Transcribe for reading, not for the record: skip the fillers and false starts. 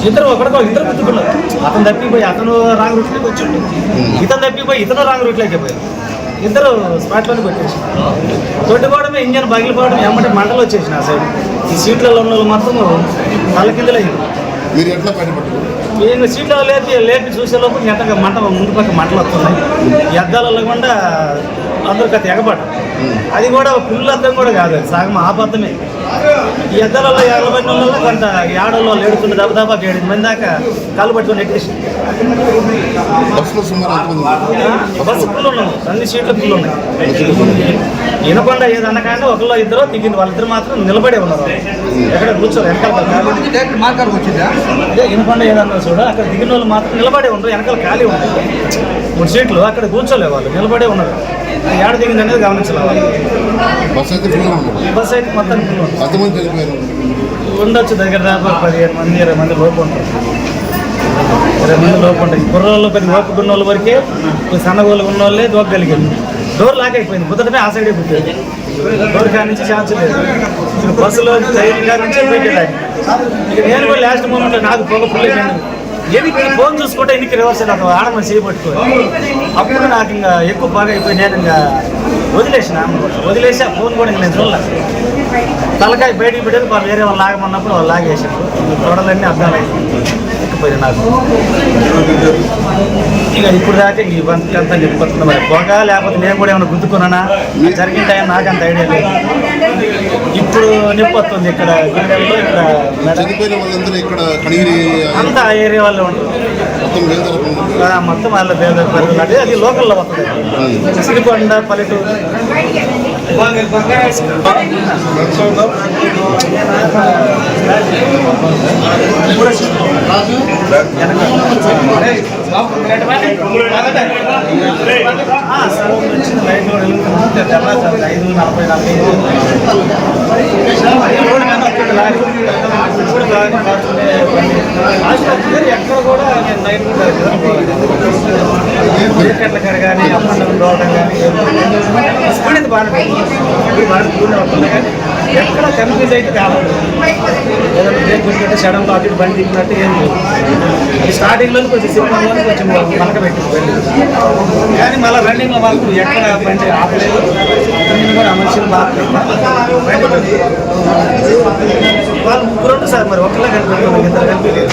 ఇద్దరు గుర్తుకున్నారు. అతను తప్పిపోయి అతను రాంగ్ రూట్లోకి వచ్చిండు, ఇతను తప్పిపోయి ఇతను రాంగ్ రూట్లోకి పోయి ఇద్దరు స్పాట్లోనే కొట్టేసి కొట్టుకోవడమే ఇంజన్ పగిలిపోవడం ఎమ్మటి మంటలు వచ్చేసిన ఆ సైడ్. ఈ సీట్లలో ఉన్న వాళ్ళు మొత్తం తల కిందలు అయ్యింది. మీరు ఎట్లా బయటపడ్డారు? ఇంకా సీట్లో లేపి చూసేలోపు ఎంతగా మంట ముందు పక్క మంటలు వస్తున్నాయి. ఈ అద్దాలలో కూడా అందరూ కథ ఎగబడ్డ. అది కూడా ఫుల్ అద్దం కూడా కాదు, అది సగం ఆబద్ధమే. ఈ అద్దాలలో 50 మంది ఉన్న కొంత ఏడల్లో ఏడుతుండే దాదాపు 7 మంది దాకా కాలు పట్టుకొని ఎట్టేసి. బస్సు ఫుల్ ఉన్నాము, అన్ని సీట్లు ఫుల్ ఉన్నాయి. వినకుండా ఏదన్నా కానీ ఒకళ్ళు ఇద్దరు దిగింది, వాళ్ళిద్దరు మాత్రం నిలబడే ఉన్నారు. ఎక్కడ కూర్చోరు, వెనకాల వచ్చిందా వినకుండా ఏదన్నా చూడ. అక్కడ దిగిన వాళ్ళు మాత్రం నిలబడే ఉండరు, వెనకాల ఖాళీ ఉంటాయి 3 సీట్లు. అక్కడ కూర్చోలే వాళ్ళు, నిలబడే ఉన్నారు. ఏడ దిగింది అనేది గమనించాలి. బస్ అయితే మొత్తం ఉండొచ్చు, దగ్గర దాకా 15 మంది 20 మంది లోపు ఉంటారు. 20 మంది లోపు ఉంటాయి. కుర్రోళ్ళు పెద్ద ఓపిక ఉన్న వాళ్ళ వరకే, సన్నగోళ్ళు ఉన్న వాళ్ళే దోపగలిగింది. డోర్ లాక్ అయిపోయింది, కుదరమే ఆ సైడే పుట్టింది. డోర్ కాడి నుంచి ఛాన్స్ లేదు. బస్సులో ట్రైన్ కాడి నుంచి పెట్టేదాన్ని. ఇక నేను కూడా లాస్ట్ మూమెంట్లో నాకు పొగ ఫుల్ అయిపోయింది. ఎనికి ఫోన్ చూసుకుంటే ఎనికి రివర్స్ నాకు ఆడమని చేయబట్టుకోవాలి. అప్పుడు నాకు ఇంకా ఎక్కువ బాగా అయిపోయి నేను ఇంకా వదిలేసి ఆ ఫోన్ కూడా నేను చూడలేదు. తలకాయ బయటికి పెట్టేది వేరే వాళ్ళు లాగమన్నప్పుడు వాళ్ళు లాగేసారు. తోడలన్నీ అర్థాలు ఎక్కిపోయాయి నాకు. ఇక ఇప్పుడు దాకా ఈ బంతికంతా నింపుతుంది. మరి పొగ లేకపోతే నేను కూడా ఏమైనా గుద్దుకున్నానా జరిగిన టైం నాకు అంత ఐడియా లేదు. ఇప్పుడు నిప్పు వస్తుంది ఇక్కడ గుండెల్లో, ఇక్కడ అంతా ఆ ఏరియా వాళ్ళు ఉంటారు మొత్తం. వాళ్ళ బేదర్ అంటే అది లోకల్లో వస్తుంది. సిరికొండ పల్లెటూరు ఎక్కడ కూడా నేను నైట్ ఎక్కడ కానీ అమ్మండం రావడం కానీ స్పీడ్ అయితే బాగా అవుతుంది. కానీ ఎక్కడ కన్ఫ్యూజ్ అయితే కావాలి. ఏదైనా బ్రేక్ కొట్టినట్టు సడన్ అటు బండి దిగినట్టు ఏం లేదు. అది స్టార్టింగ్లో కొంచెం సినిమాలో కొంచెం మనక పెట్టింది కానీ మళ్ళీ రన్నింగ్లో మాత్రం ఎక్కడ బండి ఆపలేదు. కూడా ఆ మనుషులు వాళ్ళు 3 సార్ మరి ఒకళ్ళే కనిపెట్టారు, 2 కనిపించలేదు.